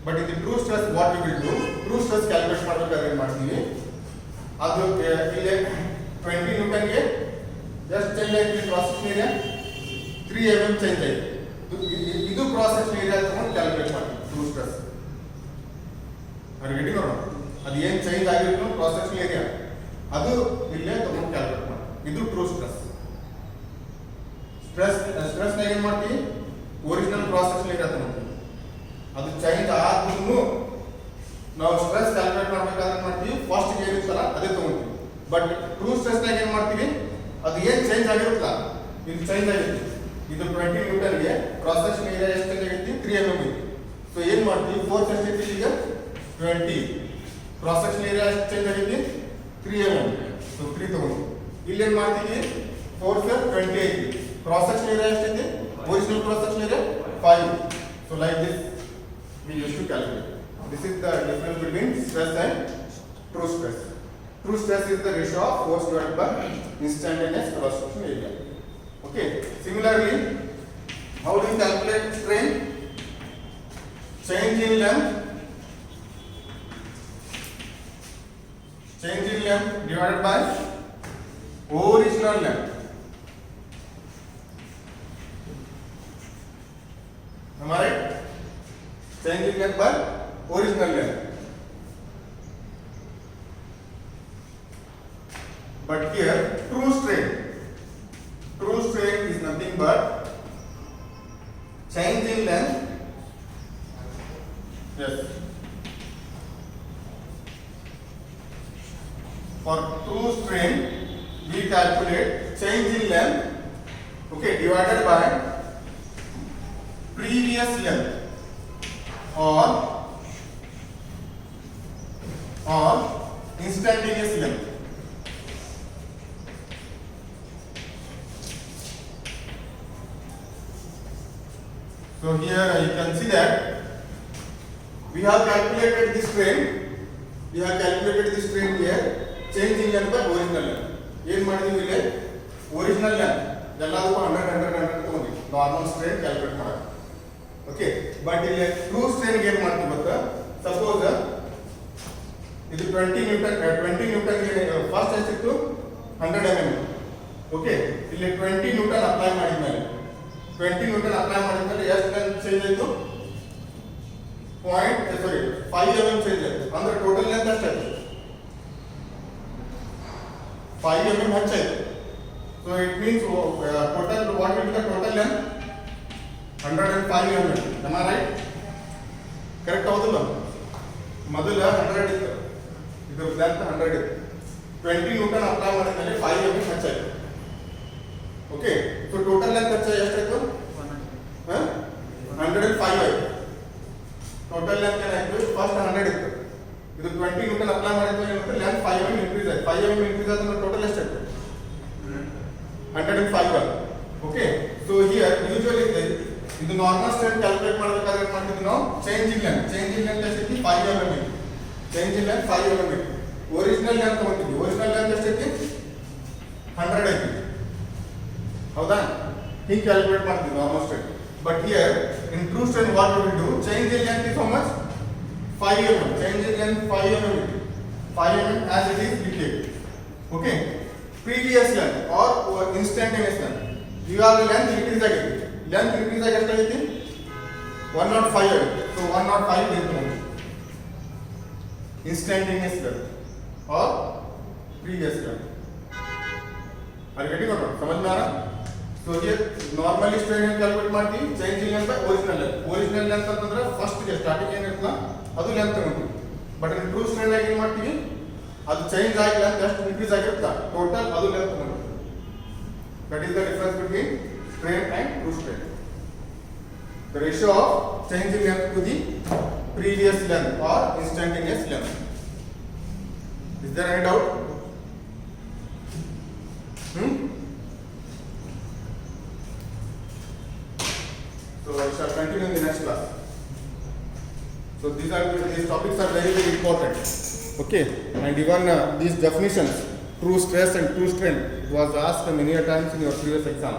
what we will do, true stress calculate ಮಾಡಬೇಕಾದ್ರೆ ಏನು ಮಾಡ್ತೀವಿ, ಅದು ಇಲ್ಲಿ 20 Newton ಗೆ ಎಷ್ಟು ಚೇಂಜ್ ಆಯ್ತು cross section area 3 mm change ಆಯ್ತು. ಇದು ಕ್ರಾಸ್ ಸೆಕ್ಷನ್ ಏರಿಯಾ ತಗೊಂಡು ಕ್ಯಾಲ್ಕುಲೇಟ್ ಮಾಡ್ತೀವಿ ಟ್ರೂ ಸ್ಟ್ರೆಸ್. ಅರೆ ಗೆಟಿಂಗ್ ಅರೌಂಡ್. ಅದು ಏನು ಚೇಂಜ್ ಆಗಿತ್ತು ಕ್ರಾಸ್ ಸೆಕ್ಷನ್ ಏರಿಯಾ ಅದು ಇಲ್ಲೇ ತಗೊಂಡು ಕ್ಯಾಲ್ಕುಲೇಟ್ ಮಾಡಿ. ಇದು ಟ್ರೂ ಸ್ಟ್ರೆಸ್. ಸ್ಟ್ರೆಸ್ ಏನು ಮಾಡ್ತೀವಿ, ಒರಿಜಿನಲ್ ಕ್ರಾಸ್ ಸೆಕ್ಷನ್ ಏರಿಯಾ ತಗೊಂತೀವಿ. ಅದು ಚೇಂಜ್ ಆದ್ರೂ ನಾವು ಸ್ಟ್ರೆಸ್ ಕ್ಯಾಲ್ಕುಲೇಟ್ ಮಾಡ್ಬೇಕಾದ್ರೆ ಮಾಡ್ತೀವಿ ಫಸ್ಟ್ ಏನಿರ್ತಲ್ಲ ಅದೇ ತಗೊಂತೀವಿ. ಬಟ್ ಟ್ರೂ ಸ್ಟ್ರೆಸ್ ನಾಗ ಏನು ಮಾಡ್ತೀವಿ, ಅದು ಏನು ಚೇಂಜ್ ಆಗಿರುತ್ತಲ್ಲ, ಇದು ಚೇಂಜ್ ಆಗಿತ್ತು. ಇದು 20 Newton ಗೆ ಕ್ರಾಸ್ ಸೆಕ್ಷನ್ ಏರಿಯಾ ಎಷ್ಟು ಚೇಂಜ್ ಆಗೈತಿ 3 mm ಐತಿ. ಸೊ ಏನು ಮಾಡ್ತೀವಿ, ಫೋರ್ಸ್ ಎಷ್ಟೈತಿ ಈಗ 20, ಕ್ರಾಸ್ ಸೆಕ್ಷನ್ ಏರಿಯಾ ಎಷ್ಟು ಚೇಂಜ್ ಆಗೈತಿ 3 mm. ಸೊ 3 ತಗೊಂಡು ಇಲ್ಲಿ ಏನು ಮಾಡ್ತೀವಿ, ಫೋರ್ಸ್ 20 ಐತಿ, ಕ್ರಾಸ್ ಸೆಕ್ಷನ್ ಏರಿಯಾ ಎಷ್ಟೈತಿ original cross section area 5. So like this we used to calculate. This is the difference between stress and true stress. True stress is the ratio of force divided by instantaneous cross section area. Okay. Similarly, how do you calculate strain? change in length divided by original length. Am I right? Change in length by original length. But here true strain is nothing but change in length. Yes. For true strain, we calculate change in length, okay, divided by previous length or instantaneous length. So here you can see that we have calculated this strain. Here. Change in length by original length. ಏನು ಮಾಡಿದೀವಿ ಇಲ್ಲಿ original length ಎಲ್ಲದಕ್ಕೂ 100 ತಗೊಂಡಿ normal strain calculate ಮಾಡೋದು. Okay, but ಇಲ್ಲಿ true strain ಏನು ಮಾಡ್ತೀವಿ ಗೊತ್ತಾ? ಸಪೋಸ್ ಇದು 20 ನ್ಯೂಟನ್ ಫಸ್ಟ್ ಎಷ್ಟಿತ್ತು 100 mm. ಓಕೆ, ಇಲ್ಲಿ 20 ನ್ಯೂಟನ್ ಅಪ್ಲೈ ಮಾಡಿದ್ಮೇಲೆ ಎಷ್ಟು ಲೆಂತ್ ಚೇಂಜ್ ಆಯಿತು? 5 mm ಚೇಂಜ್ ಆಯಿತು. ಅಂದ್ರೆ ಟೋಟಲ್ ಲೆಂತ್ ಎಷ್ಟಾಯ್ತು? 5 mm ಹೆಚ್ಚಾಯಿತು. So it means total, what will be the total length? 105 mm. Am I right? Correct ಹೌದಲ್ಲ? ಮೊದಲ 100 ಇತ್ತು, ಇದರ ಲೆಂತ್ 100 ಇತ್ತು. 20 ನ್ಯೂಟನ್ ಅಪ್ಲೈ ಮಾಡಿದ್ಮೇಲೆ 5 mm ಹೆಚ್ಚಾಯಿತು. ಓಕೆ, ಸೊ ಟೋಟಲ್ ಲೆಂತ್ ಎಷ್ಟಾಯ್ತು? 105 ಆಯ್ತು. ಟೋಟಲ್ ಲೆಂತ್ ಏನಾಯ್ತು? ಫಸ್ಟ್ 100 ಇತ್ತು, ಇದು 20 ನ್ಯೂಟನ್ ಅಪ್ಲೈ ಮಾಡಿದ್ಮೇಲೆ ಲೆಂತ್ 5 mm ಇನ್ಕ್ರೀಸ್ ಆಯ್ತು. 5 mm ಇನ್ಕ್ರೀಸ್ ಆದ್ರೆ ಟೋಟಲ್ ಎಷ್ಟಾಯ್ತು? 105. ಓಕೆ, ಸೊ ಹಿಯರ್ ಯೂಶುವಲಿ ಇದು ನಾರ್ಮಲ್ ಸ್ಟ್ರೇನ್ ಕ್ಯಾಲ್ಕುಲೇಟ್ ಮಾಡಬೇಕಾದ್ರೆ ಏನು ಮಾಡ್ತೀವಿ ನಾವು? ಚೇಂಜ್ ಇನ್ ಲೆಂತ್ ಎಷ್ಟೈತಿ? 5 mm ಇತ್ತು. ಚೇಂಜ್ ಇನ್ ಲೆಂತ್ 5 mm ಇತ್ತು. ಒರಿಜಿನಲ್ ಲೆಂತ್ ತಗೊಂಡಿದ್ವಿ. ಒರಿಜಿನಲ್ ಲೆಂತ್ ಎಷ್ಟೈತಿ? 100 ಐತಿ. ಹೌದಾ? ಹಿಂಗೆ ಕ್ಯಾಲ್ಕುಲೇಟ್ ಮಾಡ್ತೀವಿ normal strain. But here in true strain what we will do? Change in length is how much? 5 mm. Change in length 5 mm. 5 mm as it is decayed. Okay. Previous length or instantaneous length. ಇವಾಗ length increase ಆಗಿದೆ. Length increase ಆಗಿ ಎಷ್ಟಾಗೈತಿ? 105 ಆಗಿದೆ. So 105 into instantaneous length or previous length. Are you getting it? समझ में आ रहा? So here normally strain ಏನು calculate ಮಾಡ್ತೀವಿ? Change in length by original length. Original length ಅಂತಂದ್ರೆ ಫಸ್ಟ್ ಗೆ ಸ್ಟಾರ್ಟಿಂಗ್ ಏನಿರ್ತಲ್ಲ ಅದು ಲೆಂತ್ ತಗೊಂತೀವಿ. ಬಟ್ ಇನ್ ಟ್ರೂ ಸ್ಟ್ರೇನ್ ಆಗಿ ಏನು ಮಾಡ್ತೀವಿ? ಅದು ಚೇಂಜ್ ಆಗಿ ಲೆಂತ್ ಎಷ್ಟು ಇನ್ಕ್ರೀಸ್ ಆಗಿರುತ್ತಾ ಟೋಟಲ್ ಅದು ಲೆಂತ್ ತಗೊಂತೀವಿ. That is the difference between strain and true strain. The ratio of change in length to the previous length or instantaneous length. Is there any doubt? So I shall continue in the next class. So these topics are very important. Okay, and even these definitions, true stress and true strain, it was asked many a times in your previous exam.